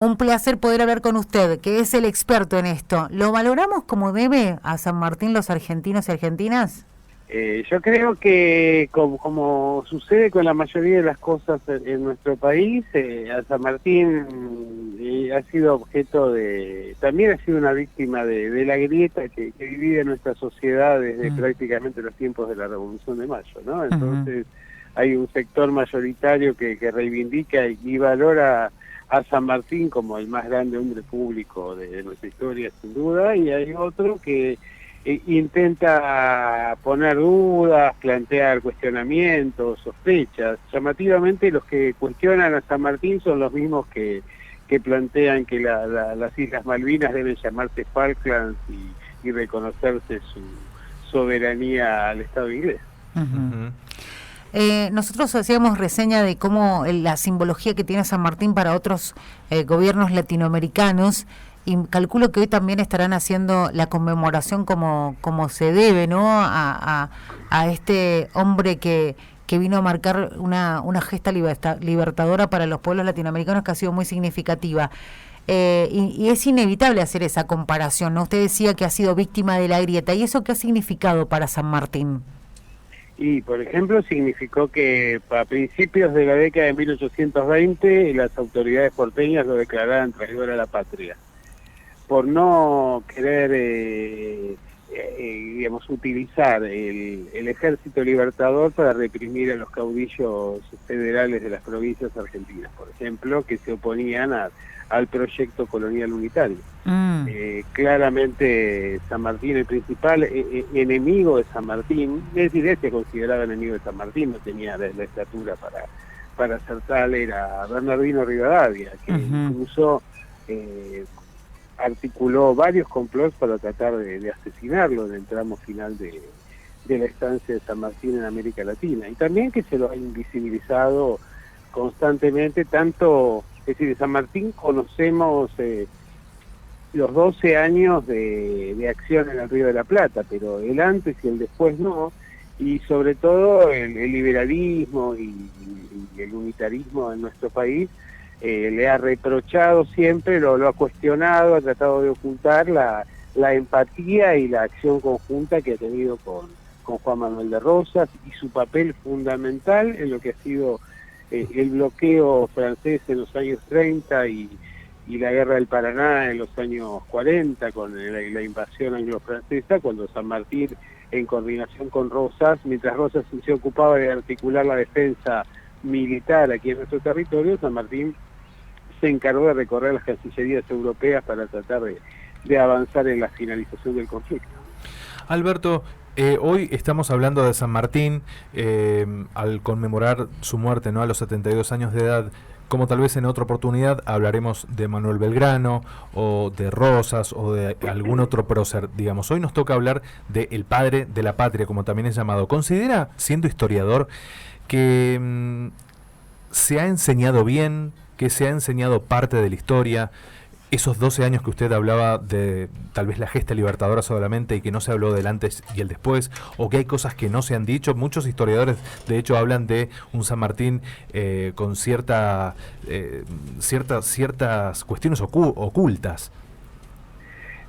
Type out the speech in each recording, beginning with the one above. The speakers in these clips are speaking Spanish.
Un placer poder hablar con usted, que es el experto en esto. ¿Lo valoramos como debe a San Martín los argentinos y argentinas? Yo creo que como sucede con la mayoría de las cosas en nuestro país, a San Martín ha sido objeto también ha sido una víctima de la grieta que divide nuestra sociedad desde prácticamente los tiempos de la Revolución de Mayo, ¿no? Entonces hay un sector mayoritario que reivindica y valora a San Martín como el más grande hombre público de nuestra historia, sin duda, y hay otro que intenta poner dudas, plantear cuestionamientos, sospechas. Llamativamente los que cuestionan a San Martín son los mismos que plantean que las Islas Malvinas deben llamarse Falklands y reconocerse su soberanía al Estado inglés. Nosotros hacíamos reseña de cómo la simbología que tiene San Martín para otros gobiernos latinoamericanos, y calculo que hoy también estarán haciendo la conmemoración como se debe, ¿no? A este hombre que vino a marcar una gesta libertadora para los pueblos latinoamericanos que ha sido muy significativa. Y es inevitable hacer esa comparación, ¿no? Usted decía que ha sido víctima de la grieta. ¿Y eso qué ha significado para San Martín? Y, por ejemplo, significó que a principios de la década de 1820 las autoridades porteñas lo declararan traidor a la patria, por no querer, digamos, utilizar el ejército libertador para reprimir a los caudillos federales de las provincias argentinas, por ejemplo, que se oponían al proyecto colonial unitario. Claramente San Martín, el principal enemigo de San Martín, es decir, se consideraba enemigo de San Martín, no tenía la estatura para ser tal, era Bernardino Rivadavia, que incluso articuló varios complots para tratar de asesinarlo en el tramo final de la estancia de San Martín en América Latina, y también que se lo ha invisibilizado constantemente, tanto, es decir, de San Martín conocemos los 12 años de acción en el Río de la Plata, pero el antes y el después no, y sobre todo el liberalismo y el unitarismo en nuestro país le ha reprochado siempre, lo ha cuestionado, ha tratado de ocultar la empatía y la acción conjunta que ha tenido con Juan Manuel de Rosas y su papel fundamental en lo que ha sido el bloqueo francés en los años 30 y la guerra del Paraná en los años 40 con la invasión anglo-francesa, cuando San Martín, en coordinación con Rosas, mientras Rosas se ocupaba de articular la defensa militar aquí en nuestro territorio, San Martín se encargó de recorrer las cancillerías europeas para tratar de avanzar en la finalización del conflicto. Alberto, hoy estamos hablando de San Martín al conmemorar su muerte, ¿no?, a los 72 años de edad. Como tal vez en otra oportunidad hablaremos de Manuel Belgrano o de Rosas o de algún otro prócer, digamos. Hoy nos toca hablar de el padre de la patria, como también es llamado. ¿Considera, siendo historiador, que se ha enseñado bien, que se ha enseñado parte de la historia? Esos 12 años que usted hablaba de tal vez la gesta libertadora solamente y que no se habló del antes y el después, o que hay cosas que no se han dicho. Muchos historiadores de hecho hablan de un San Martín con ciertas cuestiones ocultas.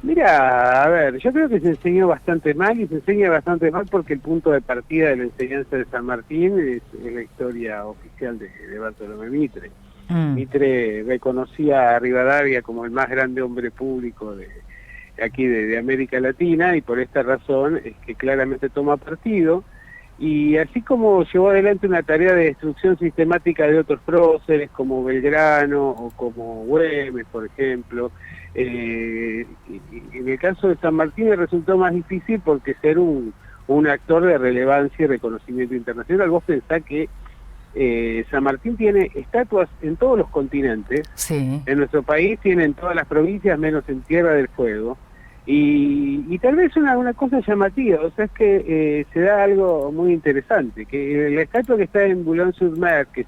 Mira, a ver, yo creo que se enseñó bastante mal, y se enseña bastante mal porque el punto de partida de la enseñanza de San Martín es la historia oficial de Bartolomé Mitre. Mitre reconocía a Rivadavia como el más grande hombre público de aquí de América Latina, y por esta razón es que claramente toma partido, y así como llevó adelante una tarea de destrucción sistemática de otros próceres como Belgrano o como Güemes, por ejemplo, en el caso de San Martín le resultó más difícil porque ser un actor de relevancia y reconocimiento internacional. Vos pensás que San Martín tiene estatuas en todos los continentes, sí. En nuestro país tiene en todas las provincias menos en Tierra del Fuego, y tal vez una cosa llamativa, o sea, es que se da algo muy interesante, que la estatua que está en Boulogne-sur-Mer, que es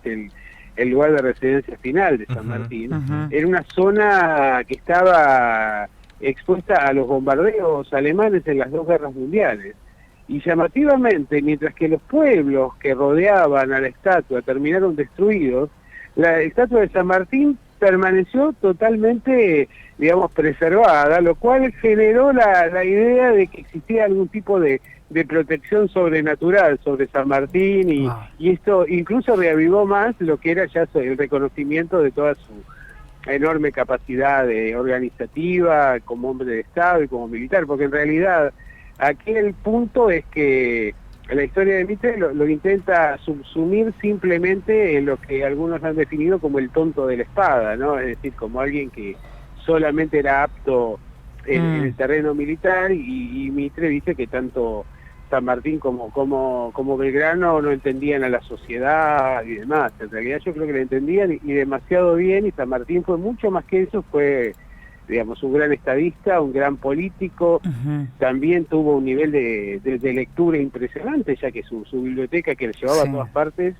el lugar de residencia final de San Martín, era una zona que estaba expuesta a los bombardeos alemanes en las dos guerras mundiales. Y llamativamente, mientras que los pueblos que rodeaban a la estatua terminaron destruidos, la estatua de San Martín permaneció totalmente, digamos, preservada, lo cual generó la idea de que existía algún tipo de protección sobrenatural sobre San Martín y esto incluso reavivó más lo que era ya el reconocimiento de toda su enorme capacidad organizativa como hombre de Estado y como militar, porque en realidad aquí el punto es que la historia de Mitre lo intenta subsumir simplemente en lo que algunos han definido como el tonto de la espada, ¿no? Es decir, como alguien que solamente era apto en el terreno militar y Mitre dice que tanto San Martín como Belgrano no entendían a la sociedad y demás. En realidad yo creo que la entendían y demasiado bien, y San Martín fue mucho más que eso, fue, digamos, un gran estadista, un gran político. También tuvo un nivel de lectura impresionante, ya que su biblioteca, que le llevaba a todas partes,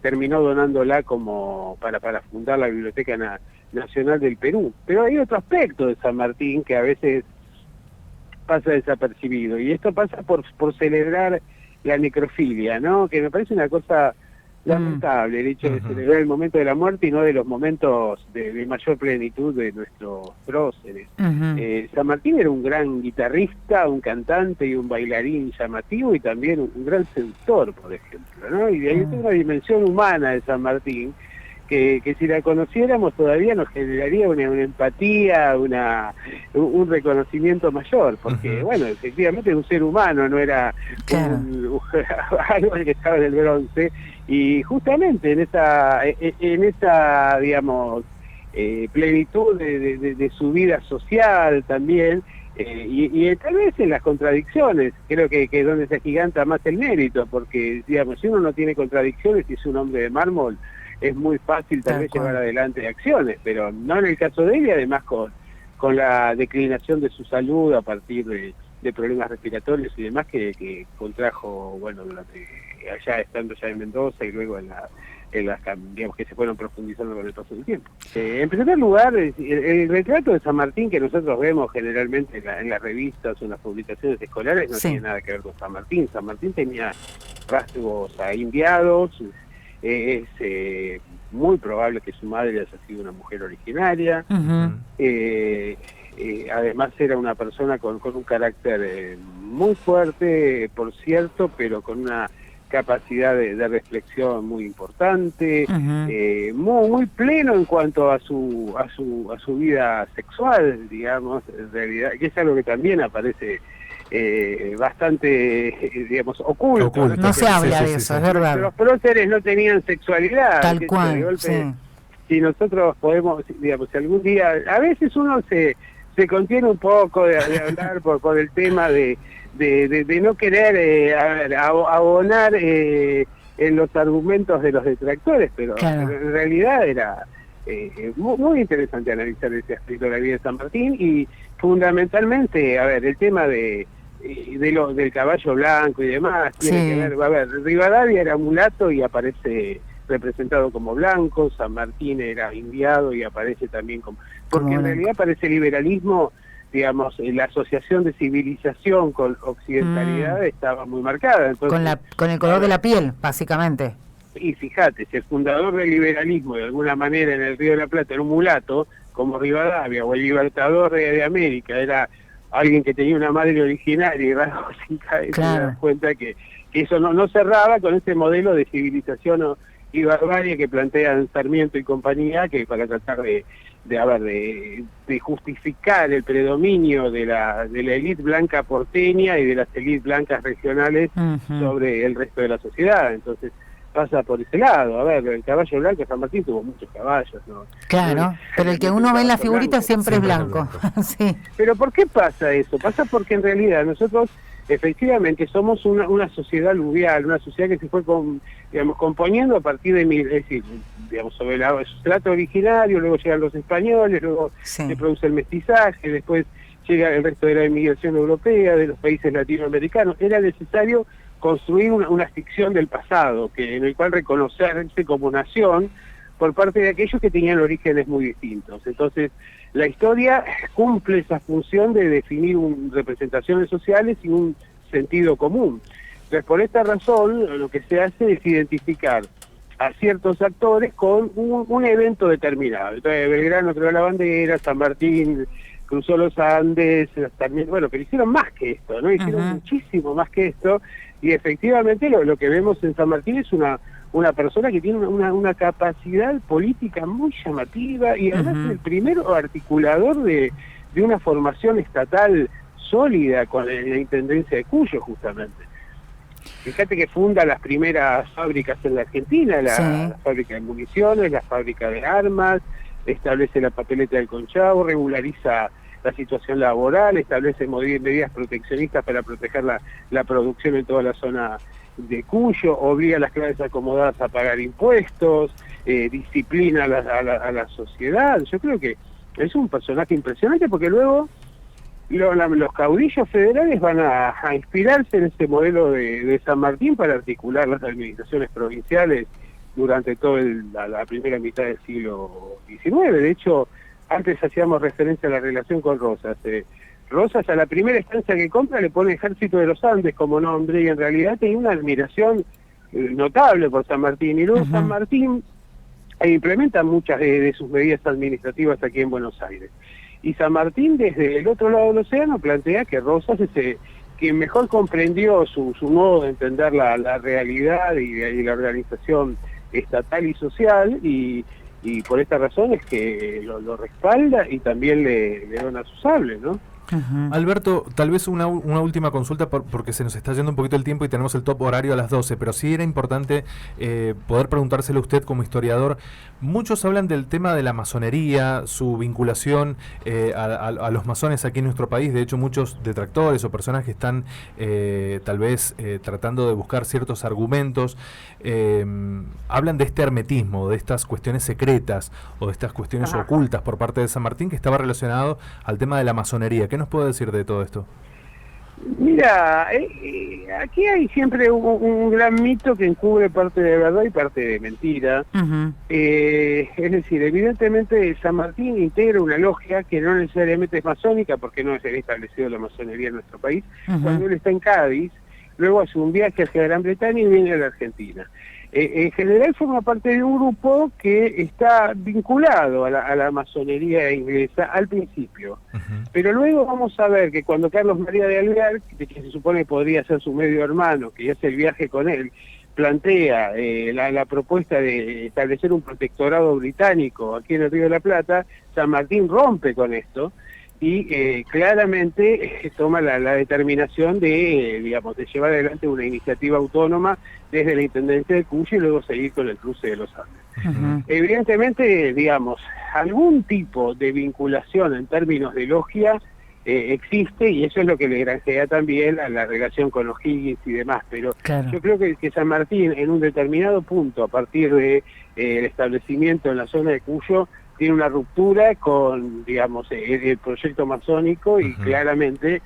terminó donándola como para fundar la Biblioteca Nacional del Perú. Pero hay otro aspecto de San Martín que a veces pasa desapercibido, y esto pasa por celebrar la necrofilia, ¿no? Que me parece una cosa lamentable, el hecho de celebrar el momento de la muerte y no de los momentos de mayor plenitud de nuestros próceres. San Martín era un gran guitarrista, un cantante y un bailarín llamativo, y también un gran seductor, por ejemplo, ¿no? Y de ahí hay una dimensión humana de San Martín que si la conociéramos todavía nos generaría una empatía, un reconocimiento mayor, porque bueno, efectivamente es un ser humano, no era algo que estaba en el bronce, y justamente en esa digamos, plenitud de su vida social también, y tal vez en las contradicciones, creo que es donde se agiganta más el mérito, porque digamos, si uno no tiene contradicciones y es un hombre de mármol, es muy fácil tal vez llevar adelante acciones, pero no en el caso de él, y además con la declinación de su salud a partir de problemas respiratorios y demás que contrajo, bueno, durante allá estando ya en Mendoza y luego en las digamos, que se fueron profundizando con el paso del tiempo. En primer lugar, el retrato de San Martín que nosotros vemos generalmente en las revistas o en las publicaciones escolares no tiene nada que ver con San Martín. San Martín tenía rasgos indiados. Es muy probable que su madre haya sido una mujer originaria. Además era una persona con un carácter muy fuerte, por cierto, pero con una capacidad de reflexión muy importante, muy pleno en cuanto a su vida sexual, digamos, en realidad, que es algo que también aparece bastante, digamos, oculto. No se habla de eso, es verdad. Los próceres no tenían sexualidad. Tal cual, golpe, si nosotros podemos, digamos, si algún día, a veces uno se contiene un poco de hablar por el tema de no querer abonar en los argumentos de los detractores, pero en realidad era muy interesante analizar ese aspecto de la vida de San Martín, y fundamentalmente, a ver, el tema del caballo blanco y demás, tiene que ver, a ver, Rivadavia era mulato y aparece representado como blanco, San Martín era indiado y aparece también como... Porque en realidad parece liberalismo, digamos, la asociación de civilización con occidentalidad estaba muy marcada. Entonces, con el color de la piel, básicamente. Y fíjate, si el fundador del liberalismo de alguna manera en el Río de la Plata era un mulato, como Rivadavia, o el libertador de América era alguien que tenía una madre originaria y rasgos sin cabeza, te das cuenta que eso no cerraba con ese modelo de civilización y barbarie que plantean Sarmiento y compañía, que para tratar de justificar el predominio de la élite blanca porteña y de las élites blancas regionales sobre el resto de la sociedad. Entonces pasa por ese lado. A ver, el caballo blanco, San Martín tuvo muchos caballos, ¿no? Claro, pero el que uno ve en la figurita siempre es blanco. Sí. Pero ¿por qué pasa eso? Pasa porque en realidad nosotros efectivamente somos una sociedad aluvial, una sociedad que se fue componiendo a partir de, es decir, digamos, sobre el sustrato originario, luego llegan los españoles, luego se produce el mestizaje, después llega el resto de la inmigración europea, de los países latinoamericanos. Era necesario construir una ficción del pasado, en el cual reconocerse como nación por parte de aquellos que tenían orígenes muy distintos. Entonces, la historia cumple esa función de definir representaciones sociales y un sentido común. Entonces, por esta razón, lo que se hace es identificar a ciertos actores con un evento determinado. Entonces Belgrano creó la bandera, San Martín cruzó los Andes, también, bueno, pero hicieron más que esto, ¿no? Hicieron muchísimo más que esto, y efectivamente lo que vemos en San Martín es una persona que tiene una capacidad política muy llamativa, y además es el primer articulador de una formación estatal sólida con la Intendencia de Cuyo, justamente. Fíjate que funda las primeras fábricas en la Argentina, la fábrica de municiones, la fábrica de armas, establece la papeleta del Conchavo, regulariza la situación laboral, establece medidas proteccionistas para proteger la producción en toda la zona de Cuyo, obliga a las clases acomodadas a pagar impuestos, disciplina a la sociedad. Yo creo que es un personaje impresionante, porque luego los caudillos federales van a inspirarse en este modelo de San Martín para articular las administraciones provinciales durante toda la primera mitad del siglo XIX. De hecho, antes hacíamos referencia a la relación con Rosas. Rosas, a la primera instancia que compra, le pone Ejército de los Andes como nombre, y en realidad tenía una admiración notable por San Martín. Y luego San Martín implementa muchas de sus medidas administrativas aquí en Buenos Aires. Y San Martín, desde el otro lado del océano, plantea que Rosas es quien mejor comprendió su modo de entender la realidad y la organización estatal y social, y por esta razón es que lo respalda y también le dona su sable, ¿no? Alberto, tal vez una última consulta, porque se nos está yendo un poquito el tiempo y tenemos el top horario a las 12, pero sí era importante poder preguntárselo a usted como historiador. Muchos hablan del tema de la masonería, su vinculación a los masones aquí en nuestro país. De hecho, muchos detractores o personas que están tal vez tratando de buscar ciertos argumentos hablan de este hermetismo, de estas cuestiones secretas o de estas cuestiones ocultas por parte de San Martín, que estaba relacionado al tema de la masonería. ¿Qué nos puede decir de todo esto? Mira, aquí hay siempre un gran mito que encubre parte de verdad y parte de mentira. Es decir, evidentemente San Martín integra una logia que no necesariamente es masónica, porque no se había establecido la masonería en nuestro país. Cuando él está en Cádiz, luego hace un viaje hacia Gran Bretaña y viene a la Argentina. En general forma parte de un grupo que está vinculado a la masonería inglesa al principio. Pero luego vamos a ver que cuando Carlos María de Alvear, que se supone podría ser su medio hermano, que hace el viaje con él, plantea la propuesta de establecer un protectorado británico aquí en el Río de la Plata, San Martín rompe con esto y claramente toma la determinación de llevar adelante una iniciativa autónoma desde la Intendencia de Cuyo y luego seguir con el cruce de los Andes. Evidentemente, algún tipo de vinculación en términos de logia existe, y eso es lo que le granjea también a la relación con los Higgins y demás, pero yo creo que San Martín, en un determinado punto, a partir de el establecimiento en la zona de Cuyo, tiene una ruptura con, el proyecto masónico, y claramente,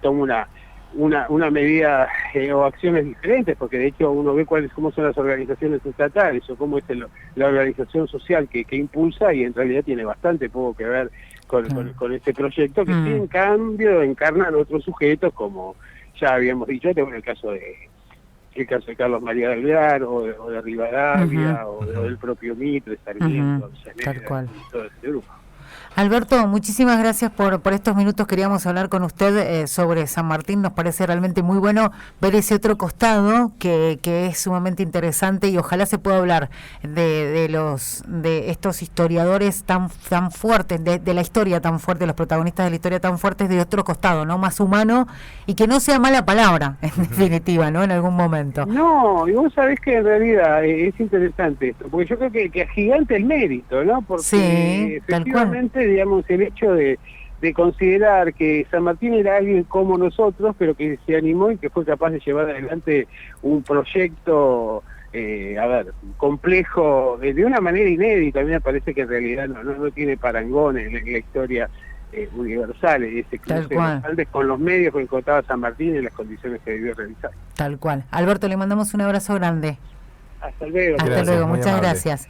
toma una medida o acciones diferentes, porque de hecho uno ve cómo son las organizaciones estatales o cómo es la organización social que impulsa, y en realidad tiene bastante poco que ver con este proyecto, que sí, en cambio encarnan otros sujetos, como ya habíamos dicho, en el caso de Carlos María de Alvear, o de Rivadavia, o del propio Mitre, Sarmiento, tal cual. Todo ese grupo. Alberto, muchísimas gracias por estos minutos. Queríamos hablar con usted sobre San Martín. Nos parece realmente muy bueno ver ese otro costado que es sumamente interesante, y ojalá se pueda hablar de estos historiadores tan fuertes, de la historia tan fuerte, los protagonistas de la historia tan fuertes, de otro costado, ¿no? Más humano, y que no sea mala palabra, en definitiva, ¿no? En algún momento. No, y vos sabés que en realidad es interesante esto, porque yo creo que agiganta el mérito, ¿no? Porque efectivamente, el hecho de considerar que San Martín era alguien como nosotros, pero que se animó y que fue capaz de llevar adelante un proyecto complejo, de una manera inédita. A mí me parece que en realidad no tiene parangón en la historia universal, ese cruce de los Andes con los medios que contaba San Martín en las condiciones que debió realizar. Tal cual. Alberto, le mandamos un abrazo grande. Hasta luego. Hasta luego, muchas gracias.